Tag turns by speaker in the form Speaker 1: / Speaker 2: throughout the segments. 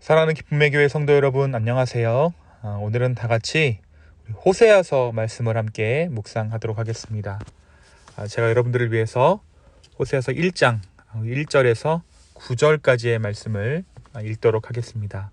Speaker 1: 사랑하는 기쁨의 교회 성도 여러분, 안녕하세요. 오늘은 다 같이 호세아서 말씀을 함께 묵상하도록 하겠습니다. 제가 여러분들을 위해서 호세아서 1장 1절에서 9절까지의 말씀을 읽도록 하겠습니다.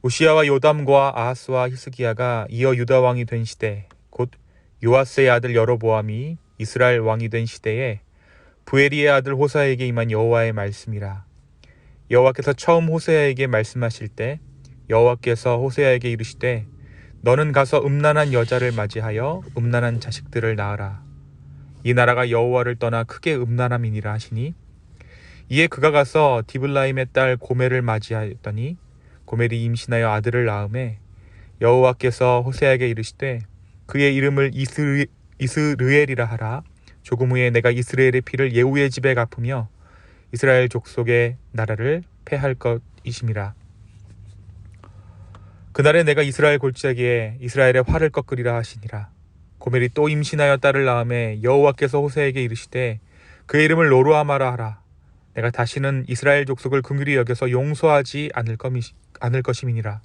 Speaker 1: 우시야와 요담과 아하스와 히스기야가 이어 유다 왕이 된 시대, 곧 요아스의 아들 여로보암이 이스라엘 왕이 된 시대에 부엘리의 아들 호세아에게 임한 여호와의 말씀이라. 여호와께서 처음 호세아에게 말씀하실 때 여호와께서 호세아에게 이르시되 너는 가서 음란한 여자를 맞이하여 음란한 자식들을 낳으라. 이 나라가 여호와를 떠나 크게 음란함이니라 하시니, 이에 그가 가서 디블라임의 딸 고멜을 맞이하였더니 고멜이 임신하여 아들을 낳음에 여호와께서 호세아에게 이르시되 그의 이름을 이스르엘이라 하라. 조금 후에 내가 이스라엘의 피를 예후의 집에 갚으며 이스라엘 족속의 나라를 패할 것이심이라. 그날에 내가 이스라엘 골짜기에 이스라엘의 활을 꺾으리라 하시니라. 고멜이 또 임신하여 딸을 낳음에 여호와께서 호세아에게 이르시되 그의 이름을 로루하마라 하라. 내가 다시는 이스라엘 족속을 긍휼히 여겨서 용서하지 않을 것임이니라.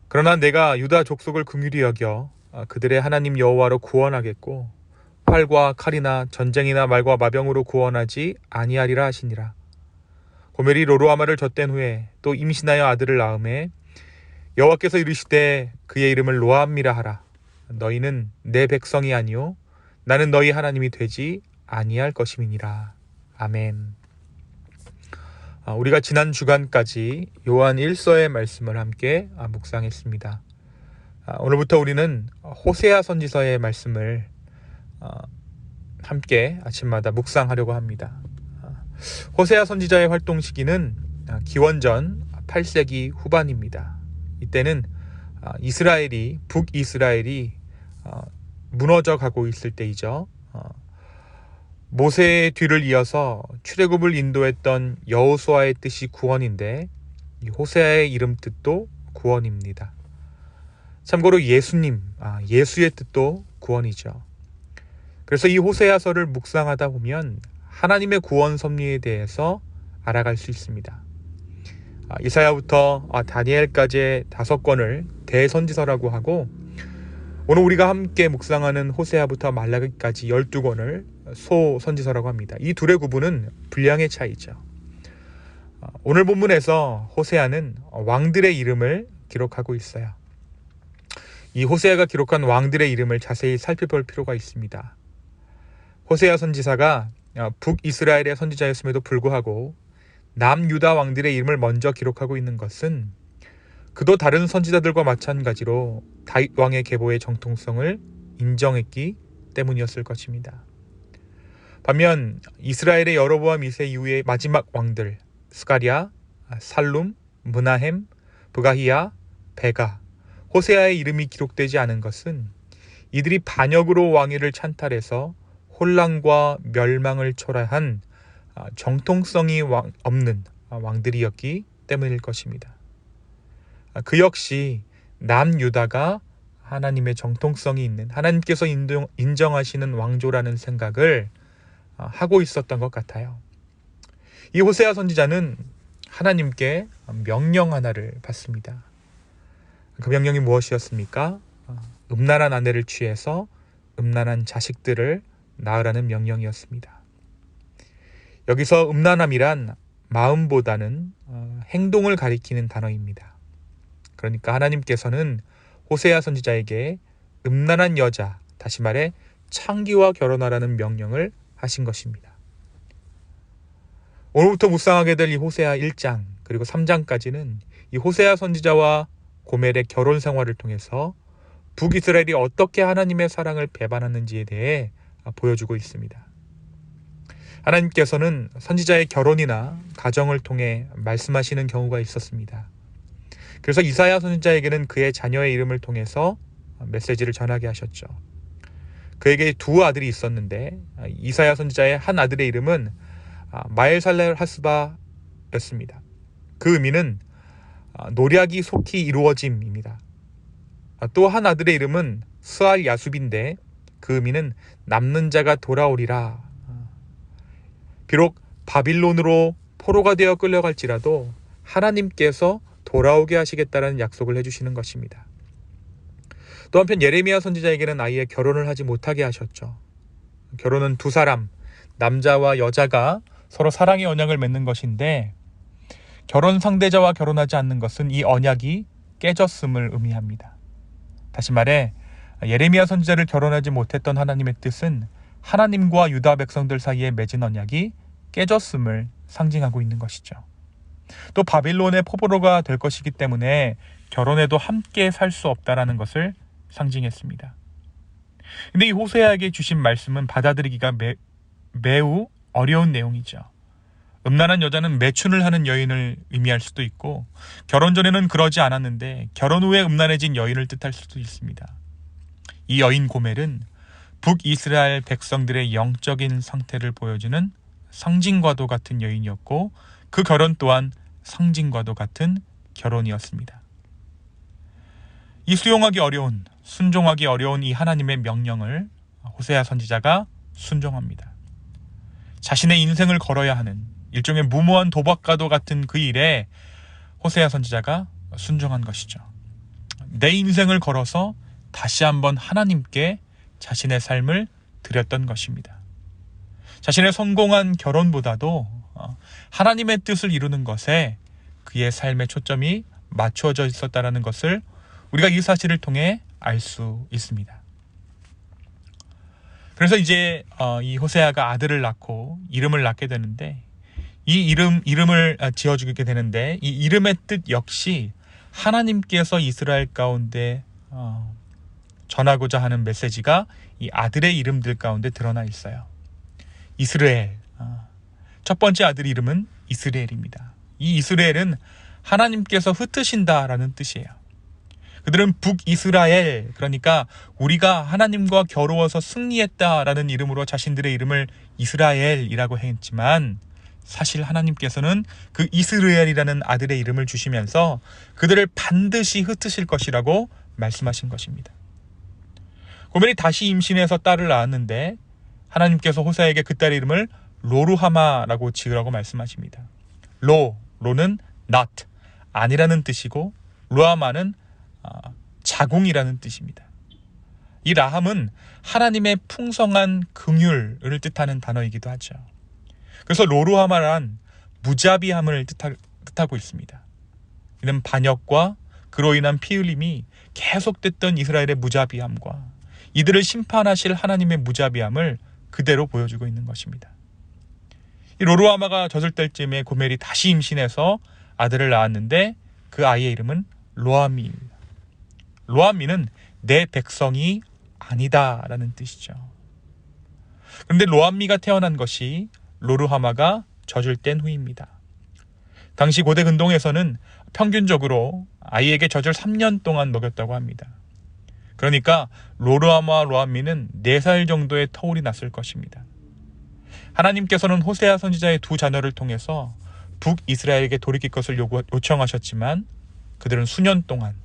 Speaker 1: 그러나 내가 유다 족속을 긍휼히 여겨 그들의 하나님 여호와로 구원하겠고 활과 칼이나 전쟁이나 말과 마병으로 구원하지 아니하리라 하시니라. 고멜이 로루하마를 젖댄 후에 또 임신하여 아들을 낳음에 여호와께서 이르시되 그의 이름을 로암미라 하라. 너희는 내 백성이 아니요 나는 너희 하나님이 되지 아니할 것임이니라. 아멘. 우리가 지난 주간까지 요한 1서의 말씀을 함께 묵상했습니다. 오늘부터 우리는 호세아 선지서의 말씀을 함께 아침마다 묵상하려고 합니다. 호세아 선지자의 활동 시기는 기원전 8세기 후반입니다. 이때는 북이스라엘이 무너져 가고 있을 때이죠. 모세의 뒤를 이어서 출애굽을 인도했던 여호수아의 뜻이 구원인데 이 호세아의 이름 뜻도 구원입니다. 참고로 예수의 뜻도 구원이죠. 그래서 이 호세아서를 묵상하다 보면 하나님의 구원 섭리에 대해서 알아갈 수 있습니다. 이사야부터 다니엘까지의 5권을 대선지서라고 하고, 오늘 우리가 함께 묵상하는 호세아부터 말라기까지 12권을 소선지서라고 합니다. 이 둘의 구분은 분량의 차이죠. 오늘 본문에서 호세아는 왕들의 이름을 기록하고 있어요. 이 호세아가 기록한 왕들의 이름을 자세히 살펴볼 필요가 있습니다. 호세아 선지사가 북이스라엘의 선지자였음에도 불구하고 남유다 왕들의 이름을 먼저 기록하고 있는 것은 그도 다른 선지자들과 마찬가지로 다윗 왕의 계보의 정통성을 인정했기 때문이었을 것입니다. 반면 이스라엘의 여로보암 2세 이후의 마지막 왕들 스가랴, 살룸, 므나헴, 브가히야, 베가, 호세아의 이름이 기록되지 않은 것은 이들이 반역으로 왕위를 찬탈해서 혼란과 멸망을 초래한 정통성이 없는 왕들이었기 때문일 것입니다. 그 역시 남유다가 하나님의 정통성이 있는, 하나님께서 인정하시는 왕조라는 생각을 하고 있었던 것 같아요. 이 호세아 선지자는 하나님께 명령 하나를 받습니다. 그 명령이 무엇이었습니까? 음란한 아내를 취해서 음란한 자식들을 낳으라는 명령이었습니다. 여기서 음란함이란 마음보다는 행동을 가리키는 단어입니다. 그러니까 하나님께서는 호세아 선지자에게 음란한 여자, 다시 말해 창기와 결혼하라는 명령을 하신 것입니다. 오늘부터 묵상하게 될 이 호세아 1장 그리고 3장까지는 이 호세아 선지자와 고멜의 결혼 생활을 통해서 북이스라엘이 어떻게 하나님의 사랑을 배반하는지에 대해 보여주고 있습니다. 하나님께서는 선지자의 결혼이나 가정을 통해 말씀하시는 경우가 있었습니다. 그래서 이사야 선지자에게는 그의 자녀의 이름을 통해서 메시지를 전하게 하셨죠. 그에게 2 아들이 있었는데 이사야 선지자의 한 아들의 이름은 마엘살렐 하스바였습니다. 그 의미는 노략이 속히 이루어짐입니다. 또 한 아들의 이름은 스알 야숲인데 그 의미는 남는 자가 돌아오리라. 비록 바빌론으로 포로가 되어 끌려갈지라도 하나님께서 돌아오게 하시겠다는 약속을 해주시는 것입니다. 또 한편 예레미야 선지자에게는 아예 결혼을 하지 못하게 하셨죠. 결혼은 두 사람, 남자와 여자가 서로 사랑의 언약을 맺는 것인데 결혼 상대자와 결혼하지 않는 것은 이 언약이 깨졌음을 의미합니다. 다시 말해 예레미야 선지자를 결혼하지 못했던 하나님의 뜻은 하나님과 유다 백성들 사이에 맺은 언약이 깨졌음을 상징하고 있는 것이죠. 또 바빌론의 포로가 될 것이기 때문에 결혼해도 함께 살 수 없다라는 것을 상징했습니다. 근데 이 호세아에게 주신 말씀은 받아들이기가 매우 어려운 내용이죠. 음란한 여자는 매춘을 하는 여인을 의미할 수도 있고 결혼 전에는 그러지 않았는데 결혼 후에 음란해진 여인을 뜻할 수도 있습니다. 이 여인 고멜은 북이스라엘 백성들의 영적인 상태를 보여주는 상징과도 같은 여인이었고 그 결혼 또한 상징과도 같은 결혼이었습니다. 이 수용하기 어려운, 순종하기 어려운 이 하나님의 명령을 호세아 선지자가 순종합니다. 자신의 인생을 걸어야 하는 일종의 무모한 도박과도 같은 그 일에 호세아 선지자가 순종한 것이죠. 내 인생을 걸어서 다시 한번 하나님께 자신의 삶을 드렸던 것입니다. 자신의 성공한 결혼보다도 하나님의 뜻을 이루는 것에 그의 삶의 초점이 맞추어져 있었다는 것을 우리가 이 사실을 통해 알 수 있습니다. 그래서 이제 이 호세아가 아들을 낳고 이름을 낳게 되는데 이 이름을 지어주게 되는데 이 이름의 뜻 역시 하나님께서 이스라엘 가운데 전하고자 하는 메시지가 이 아들의 이름들 가운데 드러나 있어요. 이스라엘, 첫 번째 아들 이름은 이스라엘입니다. 이 이스라엘은 하나님께서 흩으신다라는 뜻이에요. 그들은 북이스라엘, 그러니까 우리가 하나님과 겨루어서 승리했다라는 이름으로 자신들의 이름을 이스라엘이라고 했지만 사실 하나님께서는 그 이스라엘이라는 아들의 이름을 주시면서 그들을 반드시 흩으실 것이라고 말씀하신 것입니다. 고멜이 다시 임신해서 딸을 낳았는데 하나님께서 호세아에게 그 딸의 이름을 로루하마라고 지으라고 말씀하십니다. 로는 not, 아니라는 뜻이고 루하마는 자궁이라는 뜻입니다. 이 라함은 하나님의 풍성한 긍휼을 뜻하는 단어이기도 하죠. 그래서 로루하마란 무자비함을 뜻하고 있습니다. 이는 반역과 그로 인한 피 흘림이 계속됐던 이스라엘의 무자비함과 이들을 심판하실 하나님의 무자비함을 그대로 보여주고 있는 것입니다. 이 로루하마가 젖을 때쯤에 고멜이 다시 임신해서 아들을 낳았는데 그 아이의 이름은 로암미입니다. 로암미는 내 백성이 아니다라는 뜻이죠. 그런데 로암미가 태어난 것이 로루하마가 젖을 뗀 후입니다. 당시 고대 근동에서는 평균적으로 아이에게 젖을 3년 동안 먹였다고 합니다. 그러니까 로루하마와 로암미는 4살 정도의 터울이 났을 것입니다. 하나님께서는 호세아 선지자의 두 자녀를 통해서 북이스라엘에게 돌이킬 것을 요청하셨지만 그들은 수년 동안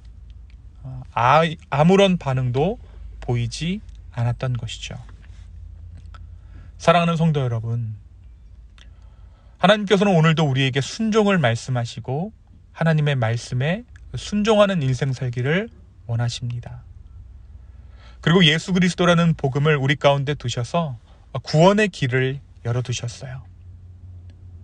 Speaker 1: 아무런 반응도 보이지 않았던 것이죠. 사랑하는 성도 여러분, 하나님께서는 오늘도 우리에게 순종을 말씀하시고 하나님의 말씀에 순종하는 인생 살기를 원하십니다. 그리고 예수 그리스도라는 복음을 우리 가운데 두셔서 구원의 길을 열어두셨어요.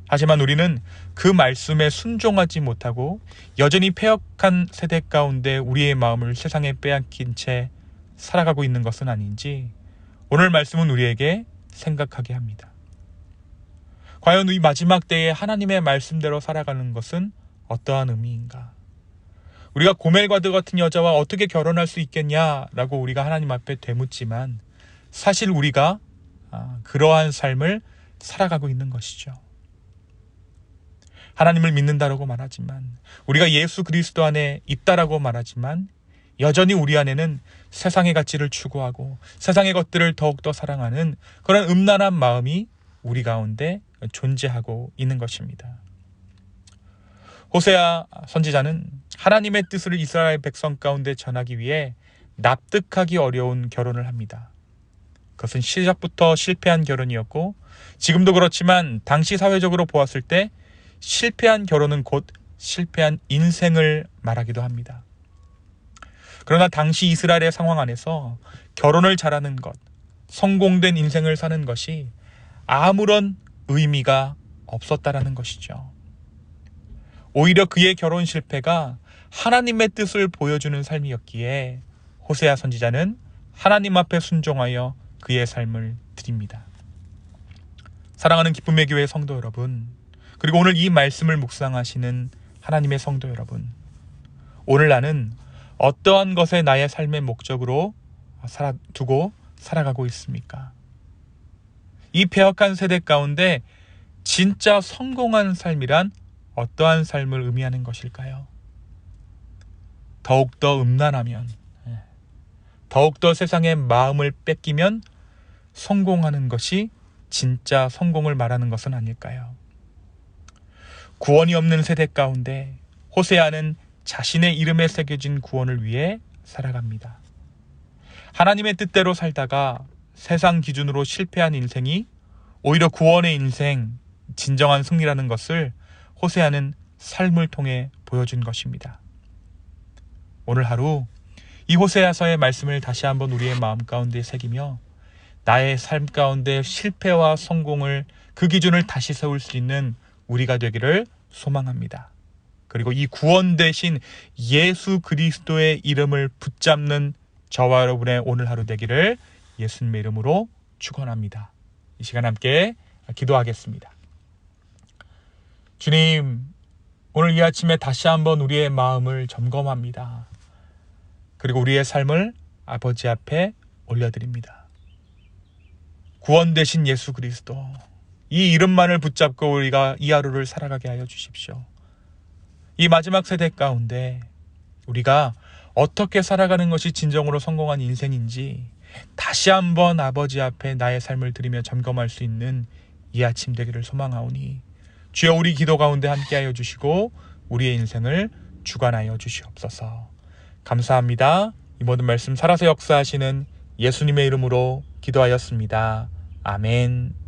Speaker 1: 하지만 우리는 그 말씀에 순종하지 못하고 여전히 패역한 세대 가운데 우리의 마음을 세상에 빼앗긴 채 살아가고 있는 것은 아닌지 오늘 말씀은 우리에게 생각하게 합니다. 과연 이 마지막 때에 하나님의 말씀대로 살아가는 것은 어떠한 의미인가? 우리가 고멜과도 같은 여자와 어떻게 결혼할 수 있겠냐라고 우리가 하나님 앞에 되묻지만 사실 우리가 그러한 삶을 살아가고 있는 것이죠. 하나님을 믿는다라고 말하지만 우리가 예수 그리스도 안에 있다라고 말하지만 여전히 우리 안에는 세상의 가치를 추구하고 세상의 것들을 더욱더 사랑하는 그런 음란한 마음이 우리 가운데 존재하고 있는 것입니다. 호세아 선지자는 하나님의 뜻을 이스라엘 백성 가운데 전하기 위해 납득하기 어려운 결혼을 합니다. 그것은 시작부터 실패한 결혼이었고 지금도 그렇지만 당시 사회적으로 보았을 때 실패한 결혼은 곧 실패한 인생을 말하기도 합니다. 그러나 당시 이스라엘의 상황 안에서 결혼을 잘하는 것, 성공된 인생을 사는 것이 아무런 의미가 없었다라는 것이죠. 오히려 그의 결혼 실패가 하나님의 뜻을 보여주는 삶이었기에 호세아 선지자는 하나님 앞에 순종하여 그의 삶을 드립니다. 사랑하는 기쁨의 교회 성도 여러분, 그리고 오늘 이 말씀을 묵상하시는 하나님의 성도 여러분, 오늘 나는 어떠한 것에 나의 삶의 목적으로 두고 살아가고 있습니까? 이 패역한 세대 가운데 진짜 성공한 삶이란 어떠한 삶을 의미하는 것일까요? 더욱더 음란하면, 더욱더 세상의 마음을 뺏기면 성공하는 것이 진짜 성공을 말하는 것은 아닐까요? 구원이 없는 세대 가운데 호세아는 자신의 이름에 새겨진 구원을 위해 살아갑니다. 하나님의 뜻대로 살다가 세상 기준으로 실패한 인생이 오히려 구원의 인생, 진정한 승리라는 것을 호세아는 삶을 통해 보여준 것입니다. 오늘 하루 이 호세아서의 말씀을 다시 한번 우리의 마음 가운데 새기며 나의 삶 가운데 실패와 성공을 그 기준을 다시 세울 수 있는 우리가 되기를 소망합니다. 그리고 이 구원 되신 예수 그리스도의 이름을 붙잡는 저와 여러분의 오늘 하루 되기를 예수님의 이름으로 축원합니다. 이 시간 함께 기도하겠습니다. 주님, 오늘 이 아침에 다시 한번 우리의 마음을 점검합니다. 그리고 우리의 삶을 아버지 앞에 올려드립니다. 구원 되신 예수 그리스도, 이 이름만을 붙잡고 우리가 이 하루를 살아가게 하여 주십시오. 이 마지막 세대 가운데 우리가 어떻게 살아가는 것이 진정으로 성공한 인생인지 다시 한번 아버지 앞에 나의 삶을 드리며 점검할 수 있는 이 아침 되기를 소망하오니 주여 우리 기도 가운데 함께하여 주시고 우리의 인생을 주관하여 주시옵소서. 감사합니다. 이 모든 말씀 살아서 역사하시는 예수님의 이름으로 기도하였습니다. 아멘.